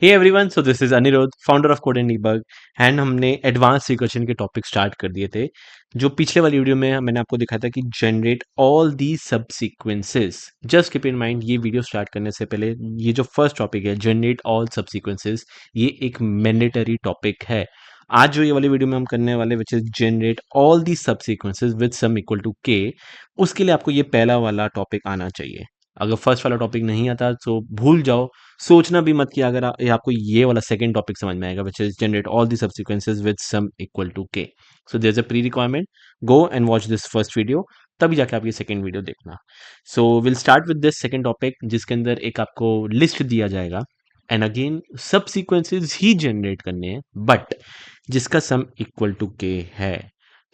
Hey everyone, so this is Aniruddh, founder of code and debug. And हमने advance recursion के topic start कर दिए थे। जो पिछले वाली वीडियो में मैंने आपको दिखाया था कि जनरेट ऑल दी सब sequences. Just keep in mind, ये वीडियो स्टार्ट करने से पहले ये जो फर्स्ट टॉपिक है जनरेट ऑल सब सीक्वेंसेस, ये एक मैंडेटरी टॉपिक है। आज जो ये वाली वीडियो में हम करने वाले which is generate all the subsequences with sum equal to K, उसके लिए आपको ये पहला वाला टॉपिक आना चाहिए। अगर फर्स्ट वाला टॉपिक नहीं आता तो भूल जाओ, सोचना भी मत कि अगर आपको ये वाला सेकंड टॉपिक समझ में आएगा which is generate all the subsequences with sum equal to K. So there is a pre requirement, go and watch this first video, तभी जाके आप ये सेकंड वीडियो देखना। So will start with this second topic, जिसके अंदर एक आपको list दिया जाएगा एंड अगेन सब सीक्वेंसेज ही जनरेट करने हैं, बट जिसका सम इक्वल टू के है।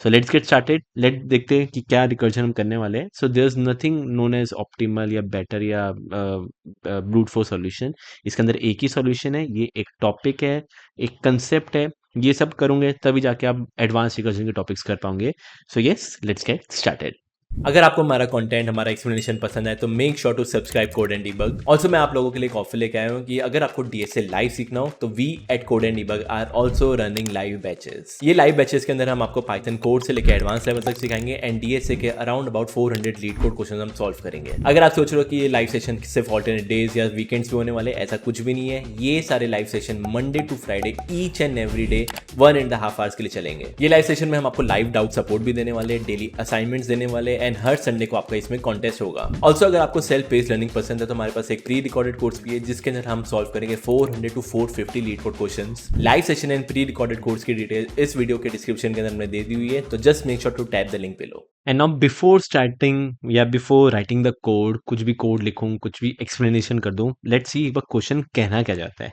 So let's get started, let देखते हैं कि क्या रिकर्जन हम करने वाले हैं। So there is nothing known as optimal या बेटर या ब्रूट फोर्स सॉल्यूशन। इसके अंदर एक ही सॉल्यूशन है, ये एक टॉपिक है, एक कंसेप्ट है। ये सब करोगे तभी जाके आप एडवांस रिकर्जन के टॉपिक्स कर पाओगे। So yes, let's get started. अगर आपको हमारा कंटेंट, हमारा एक्सप्लेनेशन पसंद है तो make sure to subscribe code and debug. Also मैं आप लोगों के लिए एक ऑफर लेके आया हूँ कि अगर आपको डीएसए लाइव सीखना हो तो we at code and debug are also running live batches. ये लाइव बैचेस के अंदर हम आपको पाइथन कोड से लेकर एडवांस लेवल तक सिखाएंगे एंड डीएसए के around about 400 leet code question हम सॉल्व करेंगे। अगर आप सोच रहे हो कि ये लाइव सेशन सिर्फ ऑल्टरनेट डेज या वीकेंड्स पे होने वाले, ऐसा कुछ भी नहीं है। ये सारे live session Monday to Friday each and every day 1.5 hours के लिए चलेंगे। ये लाइव सेशन में हम आपको लाइव डाउट सपोर्ट भी देने वाले, डेली असाइनमेंट्स देने वाले एंड हर संडे को आपका इसमें कॉन्टेस्ट होगा। ऑल्सो अगर आपको सेल्फ पेस्ड लर्निंग पसंद है तो हमारे पास एक प्री रिकॉर्डेड कोर्स भी है, जिसके अंदर हम सॉल्व करेंगे 400 to 450 LeetCode questions. Live session and pre recorded course की डिटेल इस वीडियो के डिस्क्रिप्शन के अंदर हमने दे दी हुई है, तो just make sure to tap the link below. And now before starting या बिफोर राइटिंग द कोड, कुछ भी कोड लिखूं, कुछ भी एक्सप्लेनेशन कर दूं, लेट्स सी एक बार क्वेश्चन कहना क्या जाता है।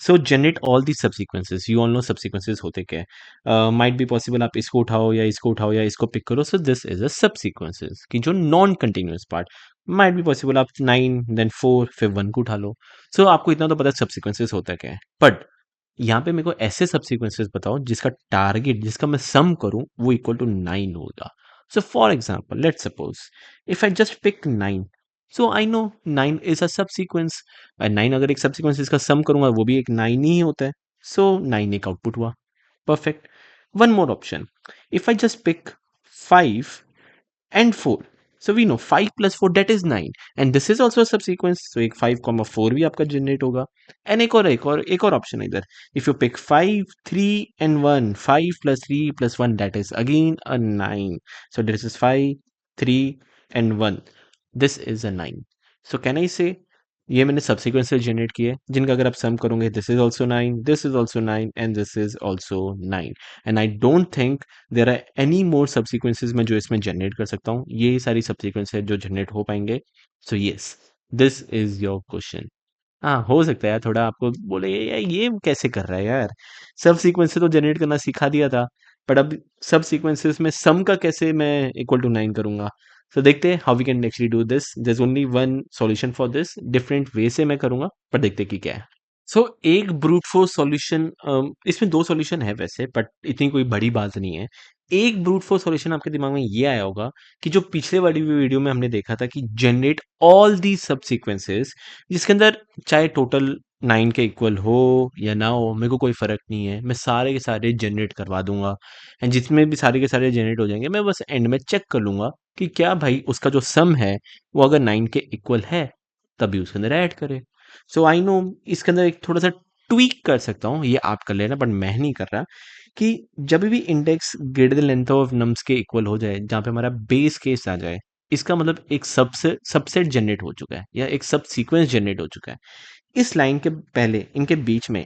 So generate all the subsequences, you all know subsequences होते क्या है। माइट बी पॉसिबल आप इसको उठाओ या इसको उठाओ या इसको पिक करो। सो दिस इज अ सब सीक्वेंसेस की जो non continuous part. Might be possible आप 9 देन 4 फिर 1 को उठा लो। सो आपको इतना तो पता है सब सीक्वेंसेस होता क्या है, बट यहाँ पे मेरे को ऐसे सब सीक्वेंसेस बताओ जिसका टारगेट, जिसका मैं सम करूं, वो इक्वल टू 9 होगा। So for example, let suppose if I just pick 9, so I know 9 is a subsequence. 9 अगर एक सब सीक्वेंस इसका सम करूंगा वो भी एक 9 ही होता है। सो 9 एक आउटपुट हुआ। Perfect. One more option. If I just pick 5 and 4. So we know 5 plus 4 that is 9. And this is also a subsequence. So एक 5, 4 भी आपका जनरेट होगा। एंड एक और ऑप्शन है इधर। If you pick 5, 3 and 1, 5 plus 3 plus 1 that is again a 9. So this is 5, 3 and 1. This is a 9. So can I say ये मैंने सबसीक्वेंसेस जनरेट किए जिनका अगर आप सम करोगे this is also 9, this is also 9 and this is also 9। And I don't think there are any more subsequences में जो इसमें जनरेट कर सकता हूँ। ये सारी सबसीक्वेंस है जो जनरेट हो पाएंगे। So yes, this is your question. हाँ, हो सकता है यार थोड़ा आपको बोले यार ये कैसे कर रहा है यार, सब सीक्वेंस से तो जनरेट करना सिखा दिया था, बट अब सब सीक्वेंसेस में सम का कैसे मैं इक्वल टू 9 करूंगा। तो देखते हैं how we can actually do this. There is only one solution for this, different way से मैं करूंगा, पर देखते हैं कि क्या है। सो एक ब्रूट फोर्स सॉल्यूशन, इसमें दो सॉल्यूशन है वैसे, बट इतनी कोई बड़ी बात नहीं है। एक ब्रूट फोर्स सॉल्यूशन आपके दिमाग में ये आया होगा कि जो पिछले वाली वीडियो में हमने देखा था कि जनरेट ऑल दी सब सीक्वेंसेस, जिसके अंदर चाहे टोटल 9 के इक्वल हो या ना हो, मेरे को कोई फ़र्क नहीं है। मैं सारे के सारे जनरेट करवा दूँगा एंड जितने भी सारे के सारे जनरेट हो जाएँगे, मैं बस एंड में चेक कर लूँगा कि क्या भाई उसका जो सम है, वो अगर 9 के इक्वल है, तभी उसके अंदर ऐड करे। सो आई नो इसके अंदर एक थोड़ा-सा ट्वीक कर सकता हूँ, ये आप कर लेना, बट मैं नहीं कर रहा। कि जब भी index greater than length of nums के इक्वल हो जाए, जहाँ पे हमारा बेस केस आ जाए, इसका मतलब एक सबसेट जनरेट हो चुका है या एक सब सीक्वेंस जनरेट हो चुका है। इस लाइन के पहले इनके बीच में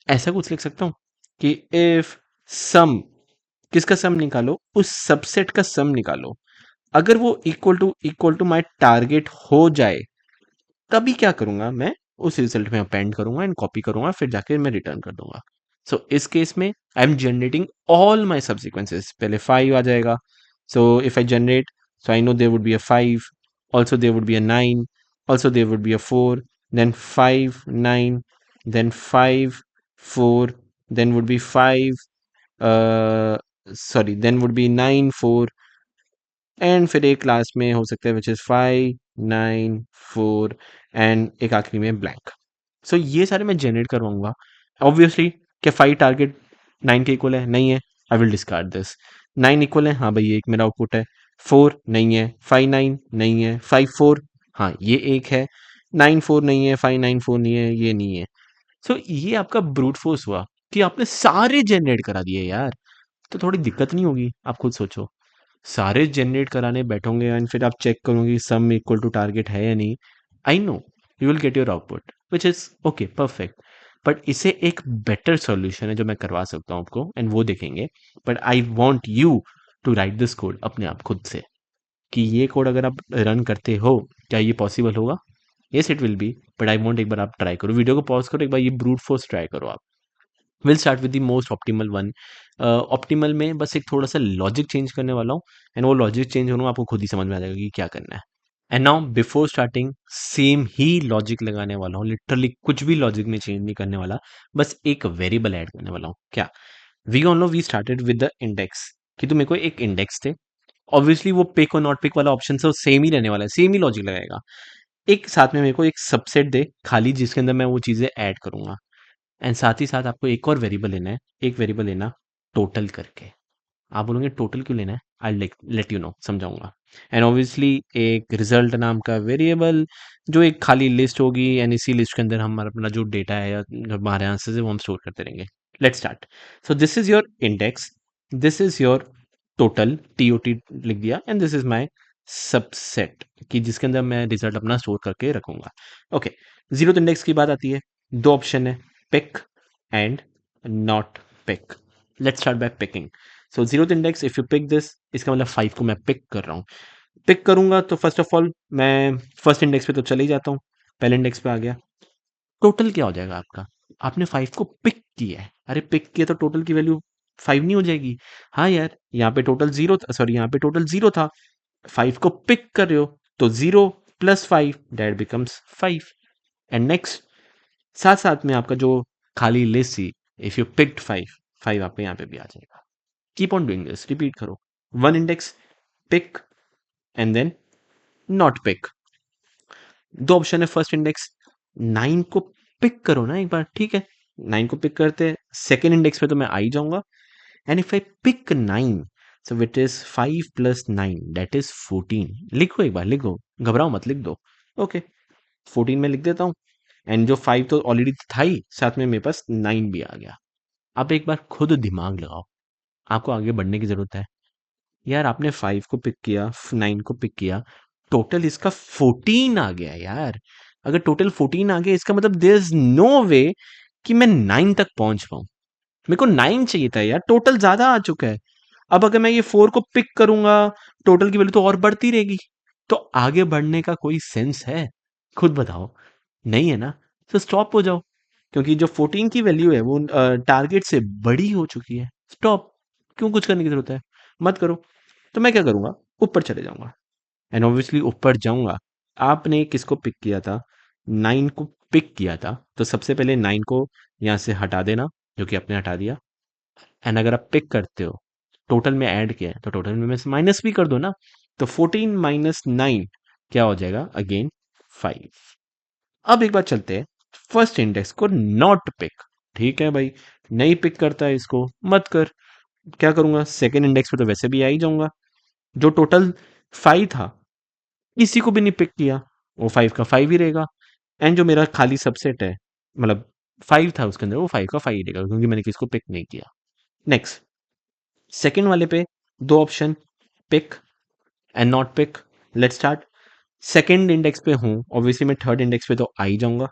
ऐसा कुछ लिख सकता हूँ कि इफ सम, किसका सम निकालो, उस सबसेट का सम निकालो। अगर वो इक्वल टू माय टारगेट हो जाए, तभी क्या करूंगा मैं, उस रिजल्ट में अपेंड करूंगा एंड कॉपी करूंगा, फिर जाके मैं रिटर्न कर दूंगा। सो इस केस में I am generating all my subsequences. पहले 5 आ जाएगा। So if I generate, so I know there would be a 5, also there would be a 9, also there would be a 4, then 5 9, then 5 4, then would be 5, sorry, then would be 9 4, and फिर एक last में हो सकता है which is 5 9 4 and एक आखिरी में blank. सो ये सारे मैं जनरेट करवाऊंगा। ऑब्वियसली क्या 5 टारगेट 9 के इक्वल है? नहीं है। I will discard this. 9 equal है, हाँ भाई ये एक मेरा आउटपुट है। 4 नहीं है। 5 9 नहीं है। 5 4 हाँ ये एक है। 9 4 नहीं है। 5 9 4 नहीं है, ये नहीं है। सो ये आपका ब्रूट फोर्स हुआ कि आपने सारे जनरेट करा दिए यार। तो थोड़ी दिक्कत नहीं होगी? आप खुद सोचो, सारे जनरेट कराने बैठोगे एंड फिर आप चेक करोगे सम इक्वल टू टारगेट है या नहीं। I know you will get your output which is okay perfect. But इसे एक बेटर सॉल्यूशन है जो मैं करवा सकता हूँ आपको, एंड वो देखेंगे। But I want you to write this code अपने आप खुद से, कि ये कोड अगर आप रन करते हो क्या ये पॉसिबल होगा? Yes it will be. But I want एक बार आप ट्राई करो, वीडियो को पॉज करो, एक बार ये ब्रूट फोर्स ट्राई करो आप। Will start with the most optimal one. Optimal में बस एक थोड़ा सा लॉजिक चेंज करने वाला हूँ, एंड वो लॉजिक चेंज होना आपको खुद ही समझ में आ जाएगा कि क्या करना है। And now before starting same he logic लगाने वाला हूँ, लिटरली कुछ भी लॉजिक में चेंज नहीं करने वाला। बस एक वेरिएबल ऐड करने वाला हूँ। क्या? We all know we started with the index, कि तुम मेरे को एक इंडेक्स थे। ऑब्वियसली वो पिक और नॉट पिक वाला ऑप्शन से सेम ही रहने वाला है, सेम ही लॉजिक लगाएगा। एक साथ में मेरे को एक सबसेट दे खाली, जिसके अंदर मैं वो चीज़ें ऐड करूंगा। एंड साथ ही साथ आपको एक और वेरिएबल लेना है, एक वेरिएबल लेना टोटल करके। आप बोलोगे टोटल क्यों लेना है? आई लेट यू नो, समझाऊंगा। एंड ऑब्वियसली एक रिजल्ट नाम का वेरिएबल, जो एक खाली लिस्ट होगी, एंड इसी लिस्ट के अंदर हम अपना जो डेटा है या जो हमारे आंसर है वो हम स्टोर करते रहेंगे। Let's start. So this is your index, this is your total, T लिख दिया, and this is my subset, कि जिसके अंदर मैं रिजल्ट अपना स्टोर करके रखूंगा। ओके, जीरो इंडेक्स की बात आती है, दो ऑप्शन है, pick and not pick. Let's start by picking. So zero index, if you pick this, इसका मतलब 5 को मैं पिक कर रहा हूँ। पिक करूंगा तो फर्स्ट ऑफ ऑल मैं फर्स्ट इंडेक्स पे तो चले ही जाता हूँ, पहले इंडेक्स पे आ गया। टोटल क्या हो जाएगा आपका? आपने 5 को पिक किया है, अरे पिक किया तो टोटल की वैल्यू 5 नहीं हो जाएगी? हाँ यार, यहाँ पे टोटल जीरो था, सॉरी यहाँ पे टोटल जीरो था, 5 को पिक कर रहे हो तो zero plus 5 that becomes 5। And next, साथ साथ में आपका जो खाली लिस्ट थी, इफ यू पिक्ड 5, 5 आपके यहाँ पे भी आ जाएगा। Keep on doing this, repeat करो। One index, pick and then not pick. दो ऑप्शन है, फर्स्ट इंडेक्स, 9 को पिक करो ना एक बार, ठीक है। 9 को पिक करते हैं, सेकेंड इंडेक्स पे तो मैं आ ही जाऊंगा। And if I pick 9, so it is 5 plus 9 that is 14। लिखो एक बार, लिखो, घबराओ मत, लिख दो। ओके, 14 में लिख देता हूँ। एंड जो 5 तो ऑलरेडी था ही, साथ में मेरे पास 9 भी आ गया। अब एक बार खुद दिमाग लगाओ, आपको आगे बढ़ने की जरूरत है। यार आपने 5 को पिक किया, 9 को पिक किया, टोटल इसका 14 आ गया यार। अगर टोटल 14 आ गया, इसका मतलब देयर इज नो वे कि मैं 9 तक पहुंच पाऊं। मेरे को 9 चाहिए था यार, टोटल ज्यादा आ चुका है। अब अगर मैं ये 4 को पिक करूंगा, टोटल की वैल्यू तो और बढ़ती रहेगी। तो आगे बढ़ने का कोई सेंस है? खुद बताओ, नहीं है ना? तो स्टॉप हो जाओ, क्योंकि जो 14 की वैल्यू है वो टारगेट से बड़ी हो चुकी है। स्टॉप, क्यों कुछ करने की जरूरत है? मत करो। तो मैं क्या करूंगा, ऊपर चले जाऊंगा। एंड ऑब्वियसली ऊपर जाऊंगा। आपने किसको पिक किया था? 9 को पिक किया था, तो सबसे पहले 9 को यहाँ से हटा देना, जो कि आपने हटा दिया। एंड अगर आप पिक करते हो, टोटल में ऐड किया है, तो टोटल में से माइनस भी कर दो ना। तो 14 माइनस 9 क्या हो जाएगा? अगेन 5। अब एक बार चलते हैं फर्स्ट इंडेक्स को नॉट पिक। ठीक है भाई, नहीं पिक करता है इसको, मत कर। क्या करूंगा, सेकेंड इंडेक्स पे तो वैसे भी आ ही जाऊंगा। जो टोटल 5 था, किसी को भी नहीं पिक किया, वो 5 का 5 ही रहेगा। एंड जो मेरा खाली सबसेट है, मतलब 5 था उसके अंदर, वो 5 का 5 ही रहेगा, क्योंकि मैंने किसको पिक नहीं किया। नेक्स्ट, सेकेंड वाले पे दो option, pick and not pick. Let's start. Second index पे हूँ, ऑब्वियसली मैं थर्ड इंडेक्स पे तो आ ही जाऊंगा।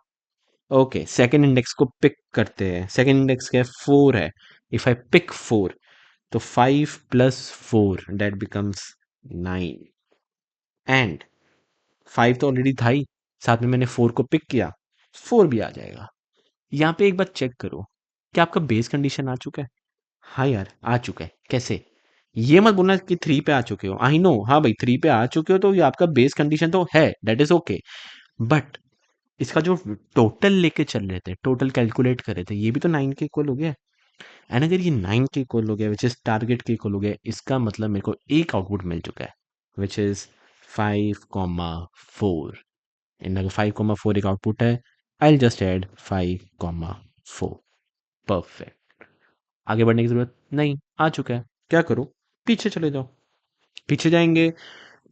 ओके, सेकेंड इंडेक्स को पिक करते हैं। सेकेंड इंडेक्स क्या है? 4 है। इफ आई पिक 4, तो 5 प्लस 4 दैट बिकम्स 9। एंड 5 तो ऑलरेडी था ही, साथ में मैंने 4 को पिक किया, 4 भी आ जाएगा। यहाँ पे एक बार चेक करो, क्या आपका बेस कंडीशन आ चुका है? हाँ यार आ चुका है। कैसे? ये मत बोलना कि 3 पे आ चुके हो। आई नो, हाँ भाई 3 पे आ चुके हो तो ये आपका बेस कंडीशन तो है, दैट इज ओके। बट इसका जो टोटल लेके चल रहे थे, टोटल कैलकुलेट कर रहे थे, ये भी तो 9 के इक्वल हो गया। एंड अगर ये 9 के इक्वल हो गया, विच इज टारगेट के इक्वल हो गया, इसका मतलब मेरे को एक आउटपुट मिल चुका है, विच इज 5,4। एंड अगर 5,4 एक आउटपुट है, आई जस्ट ऐड 5,4। परफेक्ट। आगे बढ़ने की जरूरत नहीं, आ चुका है। क्या करो, पीछे चले जाओ। पीछे जाएंगे,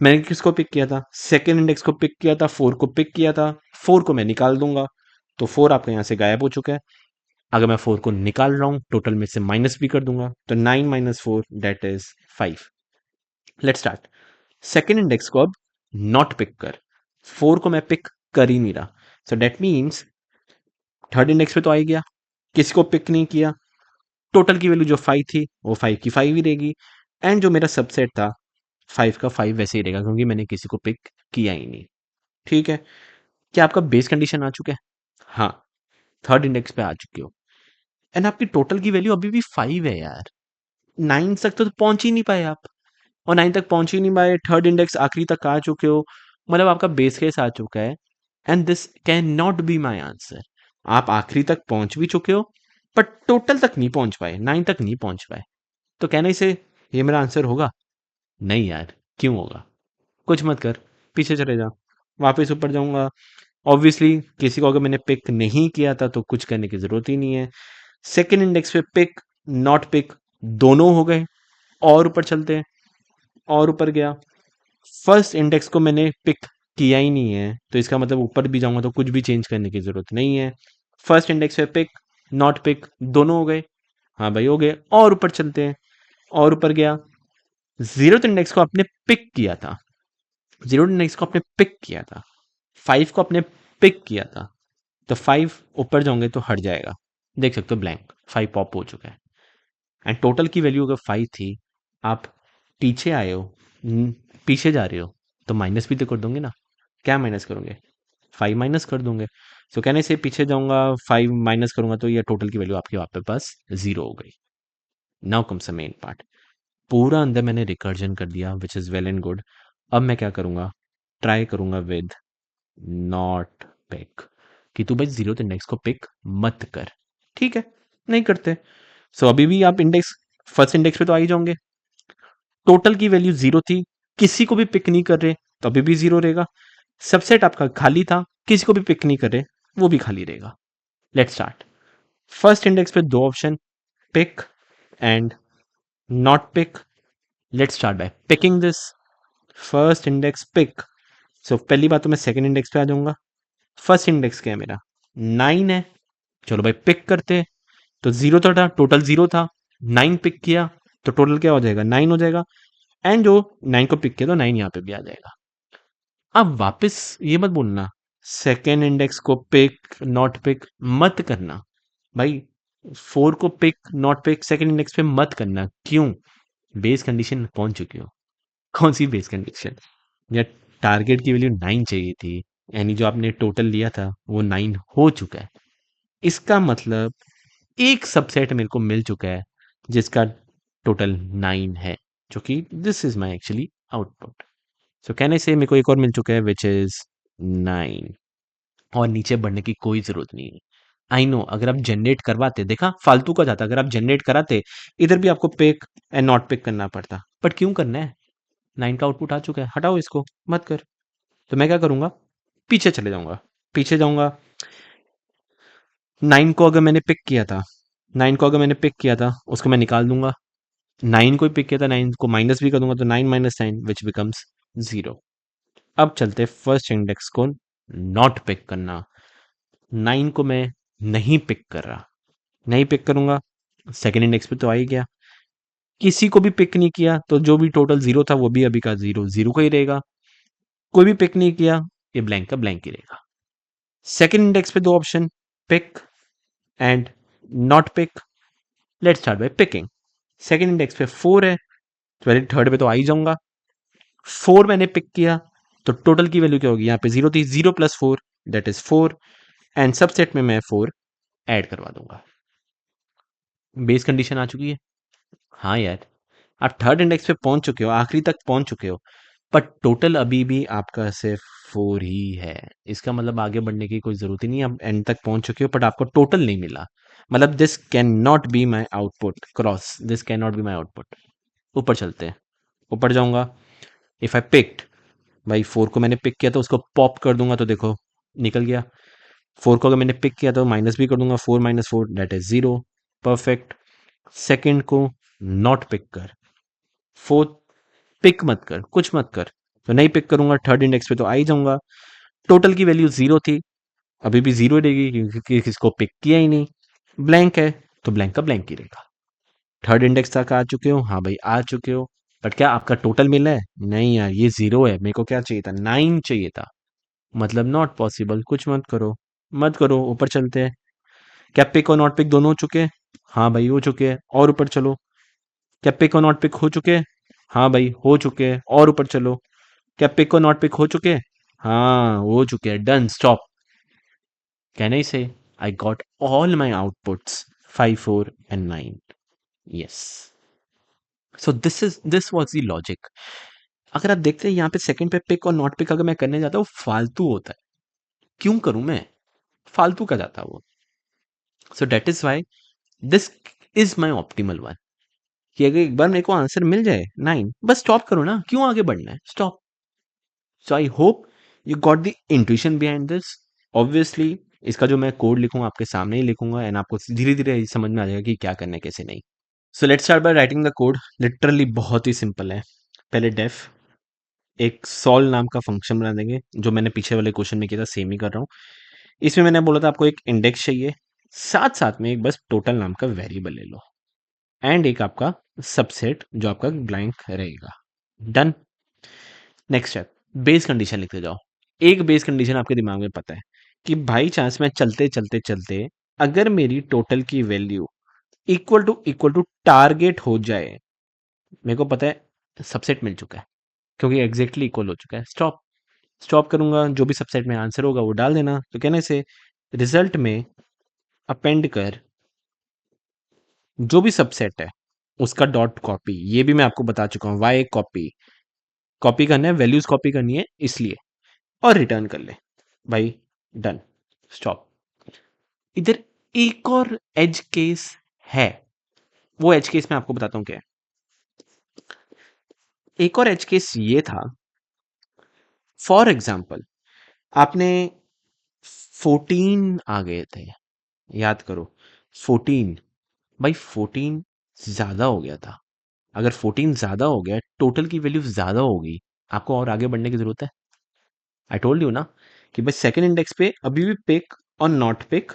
मैंने किसको पिक किया था, सेकेंड इंडेक्स को पिक किया था, 4 को पिक किया था। 4 को मैं निकाल दूंगा, तो 4 आपका यहाँ से गायब हो चुका है। अगर मैं 4 को निकाल रहा हूँ, टोटल में से माइनस भी कर दूंगा, तो 9 minus 4 that is 5। Let start. Second index को अब नॉट पिक कर, 4 को मैं पिक कर ही नहीं रहा, so that means third index पे तो आ ही गया, किसी को पिक नहीं किया, टोटल की वैल्यू जो 5 थी वो 5 की 5 ही रहेगी, एंड जो मेरा सबसेट था 5 का 5 वैसे ही रहेगा, क्योंकि मैंने किसी को पिक किया ही नहीं। ठीक है, क्या आपका बेस कंडीशन आ चुका है? हाँ, थर्ड इंडेक्स पे आ चुके हो, एंड आपकी टोटल की वैल्यू अभी भी 5 है यार। 9 तक तो पहुंच ही नहीं पाए आप, और 9 तक पहुंच ही नहीं पाए, थर्ड इंडेक्स आखिरी तक आ चुके हो, मतलब आपका बेस केस आ चुका है, and this can not be my answer. आप आखिरी तक पहुंच भी चुके हो, बट टोटल तक नहीं पहुंच पाए, 9 तक नहीं पहुंच पाए, तो कहने से ये मेरा आंसर होगा? नहीं यार, क्यों होगा? कुछ मत कर, पीछे चले जा, वापस ऊपर जाऊंगा। ऑब्वियसली किसी को अगर मैंने पिक नहीं किया था तो कुछ करने की जरूरत ही नहीं है। सेकेंड इंडेक्स पे पिक नॉट पिक दोनों हो गए, और ऊपर चलते हैं, और ऊपर गया। फर्स्ट इंडेक्स को मैंने पिक किया ही नहीं है, तो इसका मतलब ऊपर भी जाऊंगा तो कुछ भी चेंज करने की जरूरत नहीं है। फर्स्ट इंडेक्स पे पिक नॉट पिक दोनों हो गए, हाँ भाई हो गए, और ऊपर चलते हैं, और ऊपर गया। जीरोथ इंडेक्स को आपने पिक किया था, जीरो इंडेक्स को आपने पिक किया था, 5 को आपने पिक किया था, तो 5 ऊपर जाओगे तो हट जाएगा, देख सकते हो ब्लैंक 5 पॉप हो चुका है, एंड टोटल की वैल्यू अगर 5 थी, आप पीछे आए हो, पीछे जा रहे हो, तो माइनस भी तो कर दोगे ना। क्या माइनस करोगे? 5 माइनस कर दोगे। सो कहने से पीछे जाऊंगा, 5 माइनस करूंगा, तो ये टोटल की वैल्यू आपके वहाँ पे पास 0 हो गई। Now comes the main part. पूरा अंदर मैंने रिकर्जन कर दिया, which is well and good. अब मैं क्या करूंगा, ट्राई करूंगा विद नॉट पिक, कि तू भाई जीरो इंडेक्स को पिक मत कर। ठीक है, नहीं करते। सो अभी भी आप इंडेक्स, फर्स्ट इंडेक्स पे तो आ ही जाओगे, टोटल की वैल्यू 0 थी, किसी को भी पिक नहीं कर रहे तो अभी भी 0 रहेगा। सबसेट आपका खाली था, किसी को भी पिक नहीं कर रहे, वो भी खाली रहेगा। Let's start. फर्स्ट इंडेक्स पे दो option, pick and not pick. Let's start by picking this. First index pick, so पहली बात तो मैं सेकंड इंडेक्स पे आ जाऊंगा। फर्स्ट इंडेक्स क्या है मेरा? 9 है। चलो भाई पिक करते हैं, तो 0 तो था, टोटल 0 था, 9 पिक किया, तो टोटल क्या हो जाएगा? 9 हो जाएगा, एंड जो 9 को पिक किया तो 9 यहाँ पे भी आ जाएगा। अब वापस ये मत बोलना सेकेंड इंडेक्स को पिक नॉट पिक मत करना, भाई 4 को pick not pick second index पे मत करना। क्यों? बेस कंडीशन पहुंच चुकी हो। कौन सी बेस कंडीशन? या टारगेट की वैल्यू 9 चाहिए थी, यानी जो आपने टोटल लिया था वो 9 हो चुका है। इसका मतलब एक सबसेट मेरे को मिल चुका है जिसका टोटल 9 है, जो कि this is my actually output. So कहने से मेरे को एक और मिल चुका है विच इज 9, और नीचे बढ़ने की कोई जरूरत नहीं है। आई नो, अगर आप जनरेट करवाते, देखा फालतू का जाता, अगर आप जनरेट कराते इधर भी आपको पिक एंड नॉट पिक करना पड़ता, बट क्यों करना है? 9 का आउटपुट आ चुका है, हटाओ इसको, मत कर। तो मैं क्या करूंगा, पीछे चले जाऊंगा, पीछे जाऊंगा। 9 को अगर मैंने पिक किया था, 9 को अगर मैंने पिक किया था उसको मैं निकाल दूंगा। 9 को पिक किया था, 9 को माइनस भी कर दूंगा, तो 9 माइनस 9 विच बिकम्स 0। अब चलते फर्स्ट इंडेक्स को नॉट पिक करना। 9 को मैं नहीं पिक कर रहा, नहीं पिक करूंगा, सेकेंड इंडेक्स पे तो आ ही गया। किसी को भी पिक नहीं किया, तो जो भी टोटल 0 था वो भी अभी का 0 0 का ही रहेगा। कोई भी पिक नहीं किया, ये ब्लैंक का ब्लैंक ही रहेगा। सेकेंड इंडेक्स पे दो option, pick and not pick. Let's start by picking. Second index पे 4 है, तो पहले थर्ड पे तो आ ही जाऊंगा। 4 मैंने पिक किया, तो टोटल की वैल्यू क्या होगी? यहाँ पे 0 थी, 0 plus 4 that is 4, and subset में मैं 4 ऐड करवा दूंगा। बेस कंडीशन आ चुकी है। हाँ यार, आप थर्ड इंडेक्स पे पहुंच चुके हो, आखिरी तक पहुंच चुके हो, बट टोटल अभी भी आपका सिर्फ 4 ही है। इसका मतलब आगे बढ़ने की कोई जरूरत ही नहीं है, आप एंड तक पहुंच चुके हो, बट आपको टोटल नहीं मिला। मतलब this can not be my output, cross this can not be my output. ऊपर चलते हैं, ऊपर जाऊंगा। इफ आई पिक्ड, भाई 4 को मैंने पिक किया तो उसको पॉप कर दूंगा, तो देखो निकल गया। 4 को अगर मैंने पिक किया तो माइनस भी कर दूंगा, 4 minus 4 that is 0, perfect. Second को नॉट पिक कर, फोर्थ पिक मत कर, कुछ मत कर, तो नहीं पिक करूंगा, थर्ड इंडेक्स पे तो आ ही जाऊंगा। टोटल की वैल्यू 0 थी, अभी भी 0 रहेगी क्योंकि किसको पिक किया ही नहीं। ब्लैंक है तो ब्लैंक का ब्लैंक ही रहेगा। थर्ड इंडेक्स तक आ चुके हो, हाँ भाई आ चुके हो, बट क्या आपका टोटल मिला है? नहीं यार, ये 0 है, मेरे को क्या चाहिए था? 9 चाहिए था, मतलब नॉट पॉसिबल, कुछ मत करो, मत करो, ऊपर चलते हैं। क्या पिक और नॉट पिक दोनों हो चुके हैं? हाँ भाई हो चुके हैं, और ऊपर चलो। क्या पिक और नॉट पिक हो चुके हैं? हाँ भाई हो चुके हैं, और ऊपर चलो। क्या पिक और नॉट पिक हो चुके हैं? हाँ हो चुके हैं, डन, स्टॉप। कैन आई से I got all my outputs 5, 4 and 9? Yes. So this was the logic. अगर आप देखते हैं यहाँ पे सेकंड पे पिक और नॉट पिक अगर मैं करने जाता हूँ फालतू होता है, क्यों करूं मैं? फालतू का जाता है वो। सो that is why this is my optimal one, कि अगर एक बार मेरे को आंसर मिल जाए 9, बस स्टॉप करो ना, क्यों आगे बढ़ना है, stop. So I hope you got the intuition behind this. Obviously इसका जो मैं कोड लिखूंगा आपके सामने ही लिखूंगा, एंड आपको धीरे धीरे समझ में आ जाएगा कि क्या करना है कैसे नहीं। सो let's start by writing the code. Literally बहुत ही सिंपल है। पहले डेफ एक सॉल नाम का फंक्शन बना देंगे, जो मैंने पीछे वाले क्वेश्चन में किया था सेम ही कर रहा हूँ। इसमें मैंने बोला था आपको एक इंडेक्स चाहिए, साथ साथ में एक बस टोटल नाम का वेरिएबल ले लो, एंड एक आपका सबसेट जो आपका ब्लैंक रहेगा। Done. Next step, base condition लिखते जाओ। एक बेस कंडीशन आपके दिमाग में पता है कि भाई चांस में चलते चलते चलते अगर मेरी टोटल की वैल्यू इक्वल टू टारगेट हो जाए, मेरे को पता है सबसेट मिल चुका है, क्योंकि एग्जैक्टली इक्वल हो चुका है। स्टॉप। स्टॉप करूंगा, जो भी सबसेट में आंसर होगा वो डाल देना। तो कहने से रिजल्ट में अपेंड कर जो भी सबसेट है उसका डॉट कॉपी, ये भी मैं आपको बता चुका हूँ, वाई कॉपी, कॉपी करना है, वैल्यूज कॉपी करनी है इसलिए, और रिटर्न कर ले भाई। डन। स्टॉप। इधर एक और एज केस है, वो एज केस मैं आपको बताता हूँ क्या है। एक और एज केस ये था, फॉर एग्जाम्पल आपने 14 आ गए थे, याद करो 14, भाई 14 ज्यादा हो गया था। अगर 14 ज्यादा हो गया, टोटल की वैल्यू ज्यादा होगी, आपको और आगे बढ़ने की जरूरत है? आई टोल्ड यू ना कि भाई सेकंड इंडेक्स पे अभी भी पिक और नॉट पिक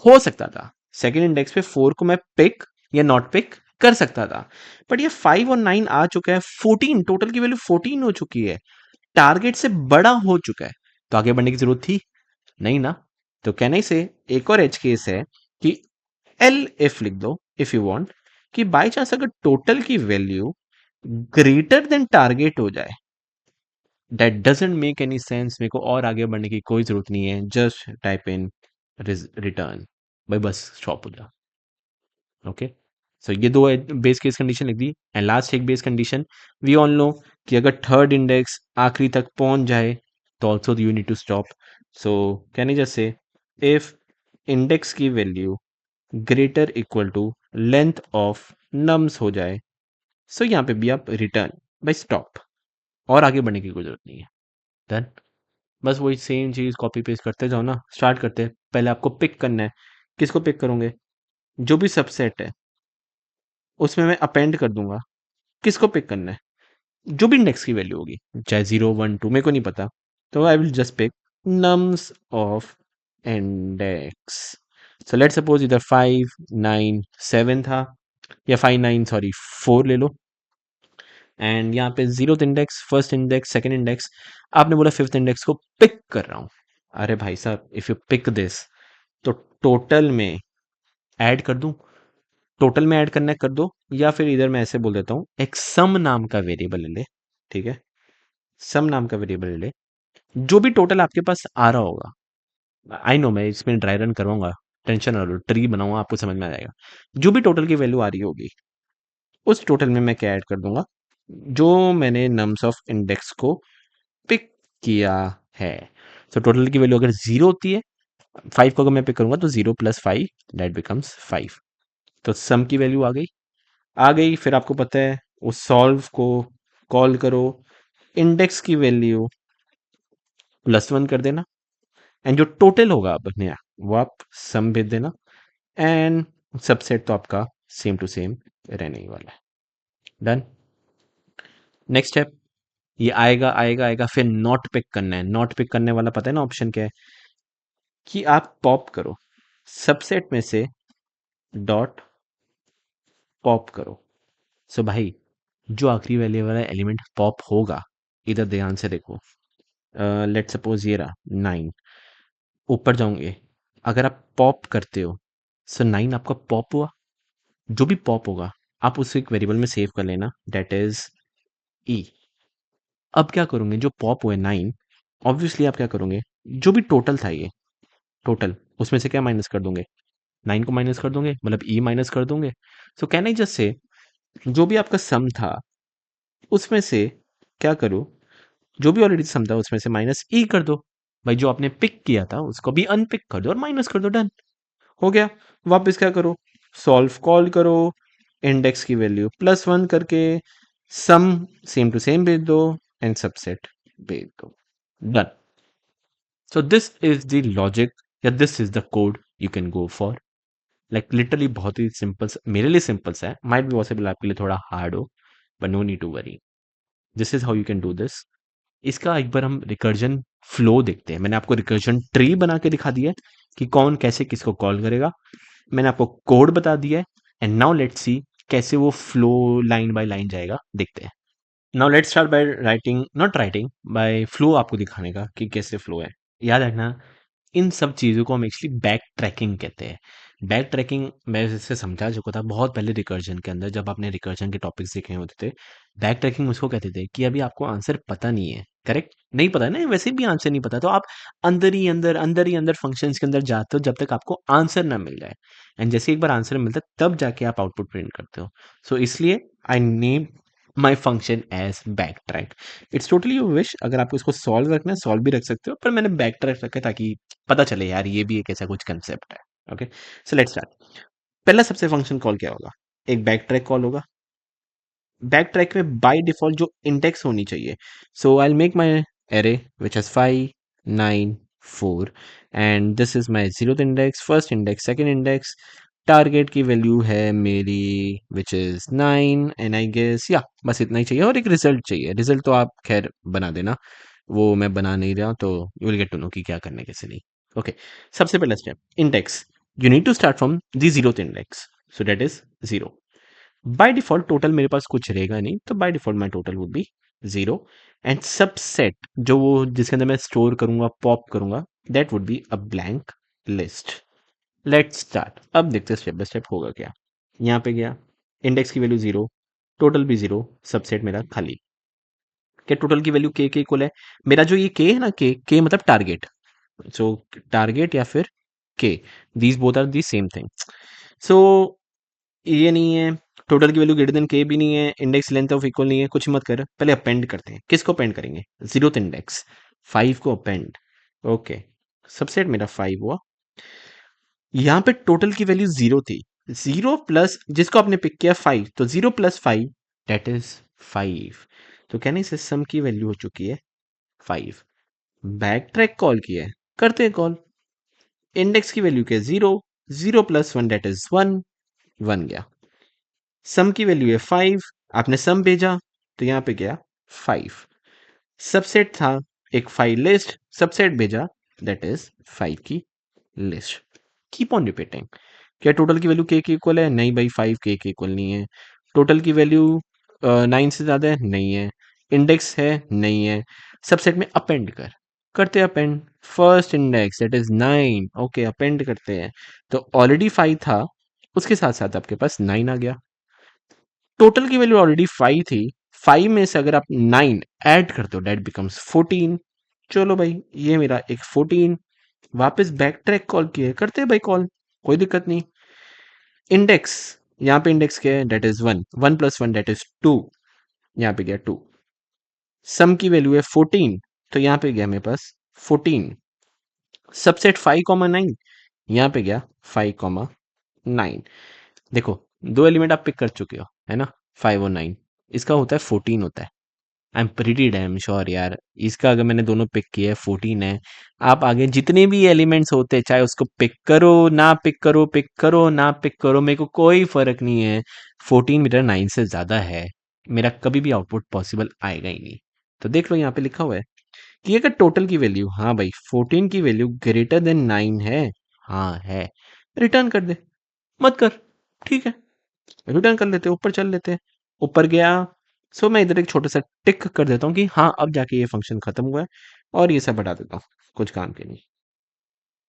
हो सकता था। सेकंड इंडेक्स पे 4 को मैं पिक या नॉट पिक कर सकता था, बट ये 5 और 9 आ चुका है, 14 टोटल की वैल्यू 14 हो चुकी है, टारगेट से बड़ा हो चुका है, तो आगे बढ़ने की जरूरत थी नहीं ना। तो कहने से एक और एज केस है कि एल इफ लिख दो इफ यू वांट, कि बाय चांस अगर टोटल की वैल्यू ग्रेटर देन टारगेट हो जाए, that doesn't make any sense, मेरे को और आगे बढ़ने की कोई जरूरत नहीं है, जस्ट टाइप इन रिटर्न, भाई बस स्टॉप हो जा। ओके। सो ये दो बेस केस कंडीशन लिख दी, एंड लास्ट एक base condition, we all know कि अगर थर्ड इंडेक्स आखिरी तक पहुंच जाए तो also you need to stop. So can I just say if index की value greater equal to length of nums हो जाए, सो यहाँ पे भी आप रिटर्न बाय स्टॉप, और आगे बढ़ने की कोई जरूरत नहीं है। डन। बस वही सेम चीज कॉपी पेस्ट करते जाओ ना। स्टार्ट करते हैं, पहले आपको पिक करना है, किसको पिक करोगे? जो भी सबसेट है उसमें मैं अपेंड कर दूंगा। किसको पिक करना है? जो भी इंडेक्स की वैल्यू होगी, चाहे 0, 1, 2, मेरे को नहीं पता, तो I will just pick nums of index. So let suppose इधर 5, 9, 7 था, या 5, 9 सॉरी 4 ले लो, एंड यहाँ पे zero index, first index, second index, आपने बोला फिफ्थ इंडेक्स को पिक कर रहा हूँ। अरे भाई साहब, इफ यू पिक दिस, तो टोटल में ऐड कर दूं, टोटल में ऐड करना है कर दो, या फिर इधर मैं ऐसे बोल देता हूँ एक सम नाम का वेरिएबल ले ले, ठीक है, सम नाम का वेरिएबल ले ले, जो भी टोटल आपके पास आ रहा होगा, आई नो मैं इसमें ड्राई रन करवाऊंगा, टेंशन ना लो, ट्री बनाऊंगा, आपको समझ में आ जाएगा। जो भी टोटल की वैल्यू आ रही होगी उस टोटल में मैं क्या ऐड कर दूंगा, जो मैंने नम्स ऑफ इंडेक्स को पिक किया है। तो टोटल की वैल्यू अगर जीरो होती है, 5 को अगर मैं पिक करूंगा तो 0 + 5 दैट बिकम्स 5। तो सम की वैल्यू आ गई, आ गई, फिर आपको पता है उस सॉल्व को कॉल करो, इंडेक्स की वैल्यू +1 कर देना, एंड जो टोटल होगा अब नया वो आप सम भेज देना, एंड सबसेट तो आपका सेम टू सेम रहने ही वाला है। डन। नेक्स्ट स्टेप, ये आएगा आएगा आएगा, फिर नॉट पिक करना है। नॉट पिक करने वाला पता है ना ऑप्शन क्या है, कि आप पॉप करो सबसेट में से डॉट पॉप करो। सो भाई जो आखिरी वाले वाला एलिमेंट पॉप होगा, इधर ध्यान से देखो, लेट सपोज ये रहा 9, ऊपर जाओगे, अगर आप पॉप करते हो, सो 9 आपका पॉप हुआ। जो भी पॉप होगा आप उसे एक वेरिएबल में सेव कर लेना, दैट इज ई। अब क्या करोगे, जो पॉप हुए 9, ऑब्वियसली आप क्या करोगे, जो भी टोटल था ये टोटल, उसमें से क्या माइनस कर दोगे, 9 को माइनस कर दोगे, मतलब ई माइनस कर दोगे। सो कैन आई जस्ट से, जो भी आपका सम था उसमें से क्या करो, जो भी ऑलरेडी सम था उसमें से माइनस ई कर दो। भाई जो आपने पिक किया था उसको भी अनपिक कर दो और माइनस कर दो, डन हो गया। वापस क्या करो, सॉल्व कॉल करो, इंडेक्स की वैल्यू +1 करके सम सेम टू सेम भेज दो, एंड सबसेट भेज दो, done. So this is the logic, या this is the code you can go for. Like literally बहुत ही सिंपल, मेरे लिए सिंपल सा है, माइट बी पॉसिबल आपके लिए थोड़ा हार्ड हो, but no need to worry, this is how you can do this. इसका एक बार हम रिकर्जन फ्लो देखते हैं। मैंने आपको रिकर्जन ट्री बना के दिखा दिया है कि कौन कैसे किसको कॉल करेगा, मैंने आपको कोड बता दिया है, एंड नाउ लेट्स सी कैसे वो फ्लो लाइन बाय लाइन जाएगा, देखते हैं। Now let's start by writing, not writing, by flow आपको दिखाने का कि कैसे फ्लो है। याद रखना, इन सब चीज़ों को हम एक्चुअली बैक ट्रैकिंग कहते हैं। बैक ट्रैकिंग मैं जैसे समझा चुका था बहुत पहले रिकर्जन के अंदर, जब आपने रिकर्जन के टॉपिक्स देखे होते थे। बैक ट्रैकिंग उसको कहते थे कि अभी आपको आंसर पता नहीं है, करेक्ट नहीं पता है ना, वैसे भी आंसर नहीं पता, तो आप अंदर ही अंदर फंक्शंस के अंदर जाते हो जब तक आपको आंसर ना मिल जाए, एंड जैसे एक बार आंसर मिलता है तब जाके आप आउटपुट प्रिंट करते हो। सो इसलिए I name my function as backtrack. It's totally your wish, अगर आपको इसको सॉल्व रखना है सॉल्व भी रख सकते हो, पर मैंने बैक ट्रैक रखा है ताकि पता चले यार ये भी एक ऐसा कुछ कंसेप्ट है। Okay, so let's start. पहला सबसे फंक्शन कॉल क्या होगा, एक बैक ट्रैक कॉल होगा। बैक ट्रैक में बाय डिफॉल्ट जो इंडेक्स होनी चाहिए, so I will make my array which has 5 9 4, and this is my zeroth index, first index, second index. Target की वैल्यू है मेरी which is 9, and I guess या बस इतना ही चाहिए, और एक रिजल्ट चाहिए। रिजल्ट तो आप खैर बना देना, वो मैं बना नहीं रहा, तो you will get to know कि क्या करने कैसे नहीं। ओके, सबसे पहला step index, you need to start from the zeroth index, so that is 0। By default total मेरे पास कुछ रहेगा नहीं, तो by default my total would be 0, and subset जो वो जिसके अंदर मैं स्टोर करूंगा पॉप करूंगा, that would be a blank list. Let's start, अब देखते हैं स्टेप बाय स्टेप होगा क्या। यहाँ पे गया, इंडेक्स की वैल्यू 0, टोटल भी 0, सबसेट मेरा खाली। क्या टोटल की वैल्यू के इक्वल है, मेरा जो ये के है ना, के मतलब टारगेट, सो टारगेट या फिर K, these both are the same thing. So ये नहीं है, टोटल की वैल्यू ग्रेटर देन के भी नहीं है, इंडेक्स लेंथ ऑफ इक्वल नहीं है, कुछ मत कर, पहले अपेंड करते हैं। किसको अपेंड करेंगे, जीरोथ इंडेक्स 5 को अपेंड। ओके, सबसेट मेरा 5 हुआ। यहाँ पे टोटल की वैल्यू 0 थी, 0 प्लस जिसको आपने पिक किया 5, तो 0 प्लस 5 दैट इज 5। तो कहने से सम की वैल्यू हो चुकी है 5। बैक ट्रैक कॉल किया है, करते हैं कॉल। इंडेक्स की वैल्यू क्या है 0, 0 प्लस 1 दैट इज 1, 1 गया। सम की वैल्यू है 5, आपने सम भेजा तो यहाँ पे गया 5। सबसेट था एक 5 लिस्ट, सबसेट भेजा दैट इज 5 की लिस्ट। Keep on repeating. क्या टोटल की वैल्यू के इक्वल है, नहीं भाई 5 के इक्वल नहीं है। टोटल की वैल्यू 9 से ज्यादा है, नहीं है। इंडेक्स है, नहीं है। सबसेट में अपेंड कर, करते append, first index that is 9, okay append करते हैं। तो ऑलरेडी 5 था, उसके साथ साथ आपके पास 9 आ गया। टोटल की वैल्यू ऑलरेडी 5 थी, 5 में से अगर आप 9 ऐड करते हो दैट बिकम्स 14। चलो भाई ये मेरा एक 14, वापस बैक ट्रैक कॉल किए, करते हैं भाई कॉल, कोई दिक्कत नहीं। इंडेक्स, यहाँ पे इंडेक्स क्या है, that is 1, 1 plus 1 that is 2, यहाँ पे गया 2। सम की वैल्यू है 14, तो यहाँ पे गया मेरे पास 14। सबसेट 5 कॉमा 9, यहाँ पे गया 5 कॉमा 9। देखो दो एलिमेंट आप पिक कर चुके हो है ना, 5 और 9, इसका होता है 14 होता है। I am pretty damn sure यार, इसका अगर मैंने दोनों पिक किए 14 है। आप आगे जितने भी एलिमेंट्स होते हैं, चाहे उसको पिक करो ना पिक करो, पिक करो ना पिक करो, मेरे को कोई फर्क नहीं है। 14 मेरा 9 से ज्यादा है, मेरा कभी भी आउटपुट पॉसिबल आएगा ही नहीं। तो देख लो यहाँ पे लिखा हुआ है कि अगर टोटल की वैल्यू, हाँ भाई 14 की वैल्यू ग्रेटर देन 9 है, हाँ है, रिटर्न कर दे, मत कर, ठीक है, रिटर्न कर लेते हैं, ऊपर चल लेते हैं। ऊपर गया, सो मैं इधर एक छोटा सा टिक कर देता हूँ कि हाँ अब जाके ये फंक्शन खत्म हुआ है, और ये सब हटा देता हूँ, कुछ काम के नहीं।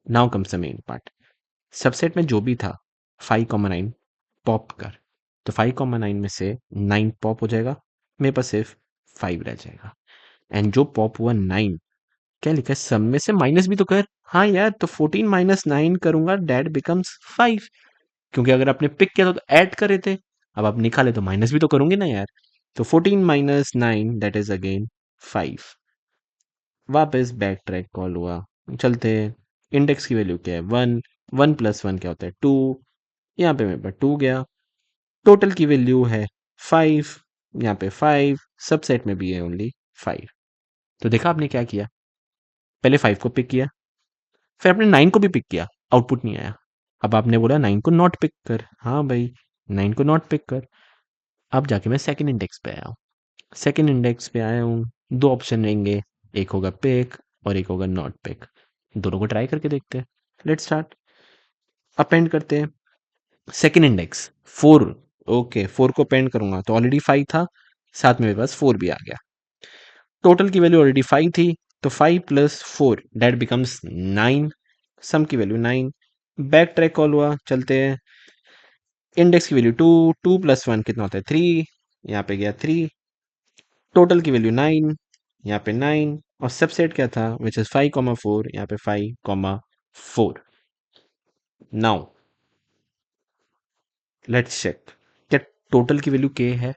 Now comes the main part. Subset में जो भी था 5,9 पॉप कर, तो 5,9 में से 9 पॉप हो जाएगा, मेरे पास सिर्फ 5 रह जाएगा। एंड जो पॉप हुआ 9, क्या लिखा है सब में से माइनस भी तो कर। हाँ यार, तो 14 माइनस 9 करूंगा, डेट बिकम्स 5, क्योंकि अगर आपने पिक किया था तो ऐड करे थे, अब आप निकाले तो माइनस भी तो करूंगे ना यार। तो 14 माइनस 9 दैट इज अगेन 5। वापस बैक ट्रैक कॉल हुआ, चलते हैं। इंडेक्स की वैल्यू क्या है 1, 1 प्लस 1 क्या होता है 2, यहाँ पे मेरे पास 2 गया। टोटल की वैल्यू है 5, यहाँ पे 5, सबसेट में भी है ओनली 5। तो देखा आपने क्या किया, पहले 5 को पिक किया, फिर आपने 9 को भी पिक किया, आउटपुट नहीं आया। अब आपने बोला 9 को नॉट पिक कर, हाँ भाई 9 को नॉट पिक कर। अब जाके मैं सेकंड इंडेक्स पे आया हूँ, सेकंड इंडेक्स पे आया हूँ, दो ऑप्शन रहेंगे, एक होगा पिक और एक होगा नॉट पिक। दोनों को ट्राई करके देखते हैं। लेट्स स्टार्ट, अपेंड करते हैं। सेकंड इंडेक्स 4, ओके 4 को अपेंड करूंगा तो ऑलरेडी 5 था, साथ में मेरे पास 4 भी आ गया। टोटल की वैल्यू ऑलरेडी 5 थी, तो 5 प्लस 4 दैट बिकम्स 9, सम की वैल्यू 9। बैक ट्रैक कॉल हुआ, चलते हैं। इंडेक्स की वैल्यू 2, 2 प्लस 1 कितना होता है 3, यहाँ पे गया 3। टोटल की वैल्यू 9, यहाँ पे 9, और सबसेट क्या था विच इज 5,4, यहाँ पे 5,4। नाउ लेट्स चेक, क्या टोटल की वैल्यू के है।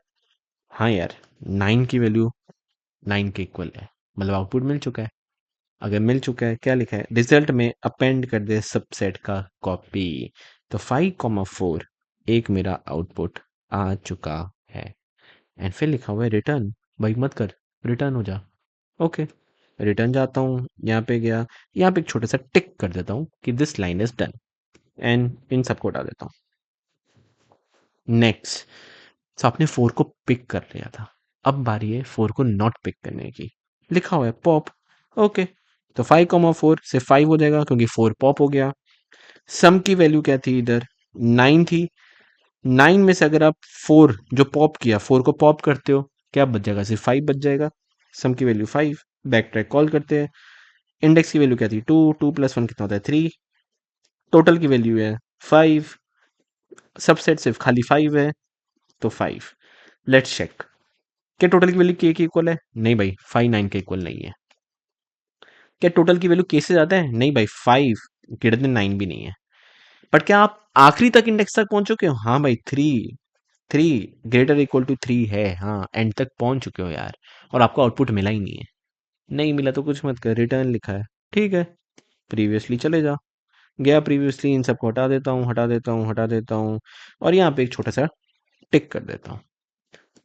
हाँ यार, 9 की वैल्यू 9 के इक्वल है, मतलब आउटपुट मिल चुका है। अगर मिल चुका है, क्या लिखा है रिजल्ट में अपेंड कर दे सबसेट का कॉपी, तो 5,4 एक मेरा आउटपुट आ चुका है। एंड फिर लिखा हुआ है रिटर्न, भाई मत कर, रिटर्न हो जा। ओके, रिटर्न जाता हूँ, यहाँ पे गया, यहाँ पे एक छोटा सा टिक कर देता हूँ कि this line is done, and in सबको हटा देता हूँ। नेक्स्ट, तो आपने 4 को पिक कर लिया था, अब बारी है 4 को नॉट पिक करने की। लिखा हुआ है पॉप, ओके, तो 5,4 से 5 हो जाएगा क्योंकि 4 पॉप हो गया। सम की वैल्यू क्या थी इधर 9 थी, 9 में से अगर आप 4 जो पॉप किया, 4 को पॉप करते हो, क्या बच जाएगा सिर्फ 5 बच जाएगा। सम की वैल्यू 5, बैक ट्रैक कॉल करते हैं। इंडेक्स की वैल्यू क्या थी 2, 2 प्लस 1 कितना होता है 3। टोटल की वैल्यू है 5, सबसेट सिर्फ खाली 5 है, तो 5। लेट्स चेक, क्या टोटल की वैल्यू के इक्वल है, नहीं भाई 5 9 के इक्वल नहीं है। क्या टोटल की वैल्यू के से ज्यादा है, नहीं भाई 5 ग्रेटर देन 9 भी नहीं है। बट क्या आप आखिरी तक इंडेक्स तक पहुंच चुके हो, हाँ भाई 3, 3 ग्रेटर इक्वल टू 3 है, हाँ एंड तक पहुंच चुके हो यार, और आपको आउटपुट मिला ही नहीं है। नहीं मिला तो कुछ मत कर, रिटर्न लिखा है, ठीक है, प्रीवियसली चले जा। गया प्रीवियसली, इन सबको हटा देता हूँ, हटा देता हूँ, हटा देता हूँ, और यहाँ पे एक छोटा सा टिक कर देता हूँ।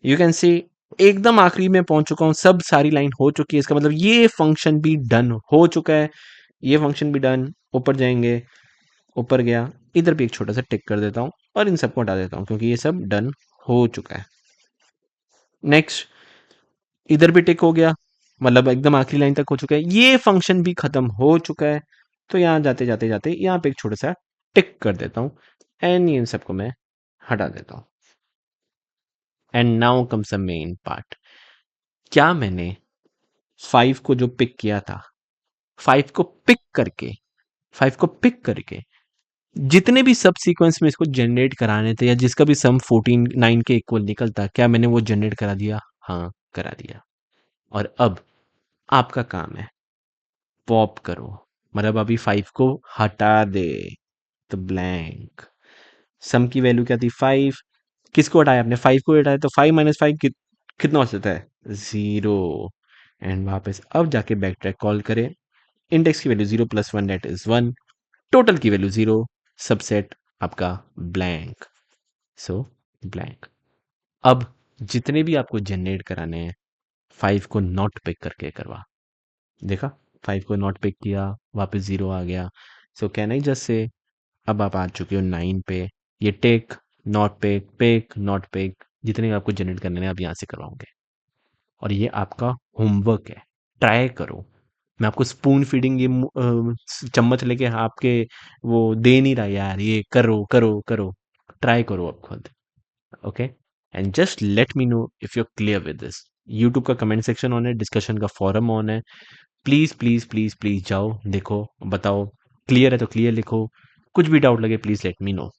यू कैन सी एकदम आखिरी में पहुंच चुका हूँ, सब सारी लाइन हो चुकी है, इसका मतलब ये फंक्शन भी डन हो चुका है, ये फंक्शन भी डन। ऊपर जाएंगे, ऊपर गया, इधर भी एक छोटा सा टिक कर देता हूँ, और इन सबको हटा देता हूँ क्योंकि ये सब डन हो चुका है। नेक्स्ट, इधर भी टिक हो गया, मतलब एकदम आखिरी लाइन तक हो चुका है, ये फंक्शन भी खत्म हो चुका है। तो यहाँ जाते जाते जाते यहाँ पे एक छोटा सा टिक कर देता हूँ, एंड इन सबको मैं हटा देता हूँ। And now comes the main part, क्या मैंने 5 को जो पिक किया था, 5 को पिक करके, 5 को पिक करके जितने भी सब सीक्वेंस में इसको जनरेट कराने थे, या जिसका भी सम 14 9 के इक्वल निकलता, क्या मैंने वो जनरेट करा दिया, हाँ करा दिया। और अब आपका काम है पॉप करो, मतलब अभी 5 को हटा दे, तो ब्लैंक। सम की वैल्यू क्या थी 5, किसको हटाया आपने 5 को हटाया, तो 5 माइनस 5 कितना हो सकता है 0। एंड वापस अब जाके बैक ट्रैक कॉल करें। इंडेक्स की value 0 plus 1 that is 1, total की वैल्यू 0, सबसेट आपका ब्लैंक, सो ब्लैंक। अब जितने भी आपको जनरेट कराने हैं 5 को नॉट पिक करके करवा। देखा, 5 को नॉट पिक किया, वापस 0 आ गया। सो कैन आई जस्ट से, अब आप आ चुके हो 9 पे। ये tick, not pick, pick, not pick, जितने आपको जनरेट करने हैं आप यहाँ से करवाओगे। और ये आपका होमवर्क है, ट्राई करो। मैं आपको स्पून फीडिंग ये चम्मच लेके आपके वो दे नहीं रहा यार, ये करो करो करो, ट्राई करो आप खुद। Okay, and just let me know if you are clear with this. YouTube का कमेंट सेक्शन ऑन है, डिस्कशन का फॉरम ऑन है। प्लीज प्लीज प्लीज प्लीज जाओ, देखो, बताओ, क्लियर है तो क्लियर लिखो, कुछ भी डाउट लगे please let me know.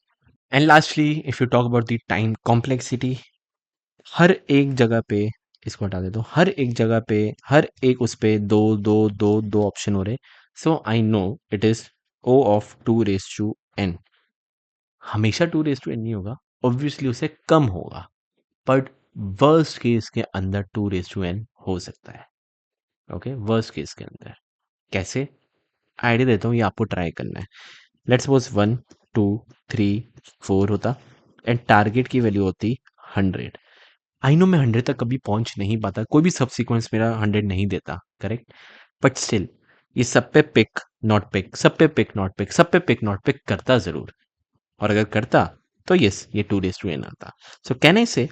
And lastly if you talk about the time complexity, हर एक जगह पे, इसको हटा दे, तो हर एक जगह पे, हर एक उस पे दो दो दो दो ऑप्शन हो रहे। So I know it is O of 2 raise to n। हमेशा 2 रेस टू n नहीं होगा, ऑब्वियसली उसे कम होगा, बट वर्स्ट केस के अंदर 2 रेस टू n हो सकता है। ओके, वर्स्ट केस के अंदर कैसे, आइडिया देता हूँ, ये आपको ट्राई करना है। लेट्स सपोज 1 2 3 4 होता, एंड टारगेट की वैल्यू होती 100। आई नो मैं 100 तक कभी पहुंच नहीं पाता, कोई भी सब सीक्वेंस मेरा 100 नहीं देता, करेक्ट, बट स्टिल ये सब पे पिक नॉट पिक, सब पे पिक नॉट पिक, सब पे पिक नॉट पिक करता जरूर। और अगर करता तो यस, ये 2 रेस टू n आता। सो कैन आई से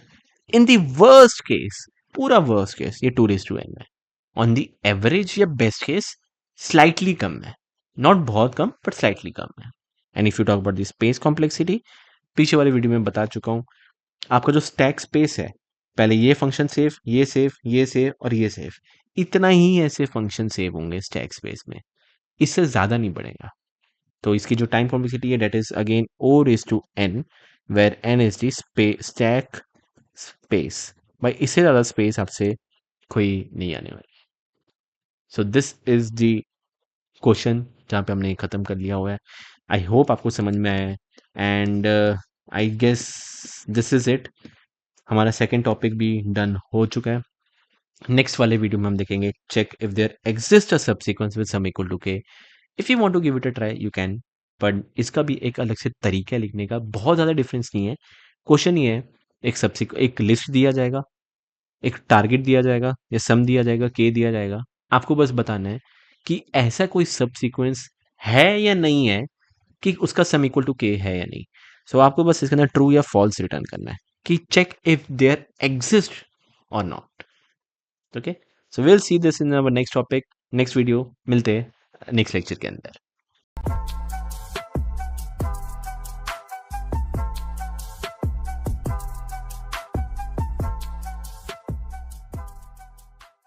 इन द वर्स्ट केस, पूरा वर्स्ट केस ये 2 रेस टू n है। ऑन द एवरेज या बेस्ट केस स्लाइटली कम है, नॉट बहुत कम बट स्लाइटली कम है। And if you talk about the space complexity, पीछे वाले वीडियो में बता चुका हूँ, आपका जो स्टैक स्पेस है, पहले ये फंक्शन सेव, ये सेव, ये सेव और ये सेव, इतना ही ऐसे फंक्शन सेव होंगे स्टैक स्पेस में, इससे ज़्यादा नहीं बढ़ेगा। तो इसकी जो टाइम कॉम्प्लेक्सिटी है, that is again O/n, where n is the stack space. भाई इससे ज़्यादा स्पेस आपसे कोई नहीं आने वाली। So this is the question जहाँ पे हमने ख़त्म कर लिया हुआ है। आई होप आपको समझ में आया है, and I guess this is it. हमारा सेकेंड टॉपिक भी डन हो चुका है। नेक्स्ट वाले वीडियो में हम देखेंगे check if there exist a subsequence with sum equal to K. If you want to give it a try you can, but इसका भी एक अलग से तरीका है लिखने का, बहुत ज़्यादा डिफरेंस नहीं है। क्वेश्चन ये है, एक लिस्ट दिया जाएगा, एक टारगेट दिया जाएगा या सम दिया जाएगा, के दिया जाएगा, आपको बस बताना है कि ऐसा कोई सब सीक्वेंस है या नहीं है, कि उसका सम इक्वल टू के है या नहीं। सो आपको बस इसके अंदर ट्रू या फॉल्स रिटर्न करना है कि चेक इफ देयर एग्जिस्ट और not. Okay, so will see this in our next topic, next video, मिलते हैं नेक्स्ट लेक्चर के अंदर।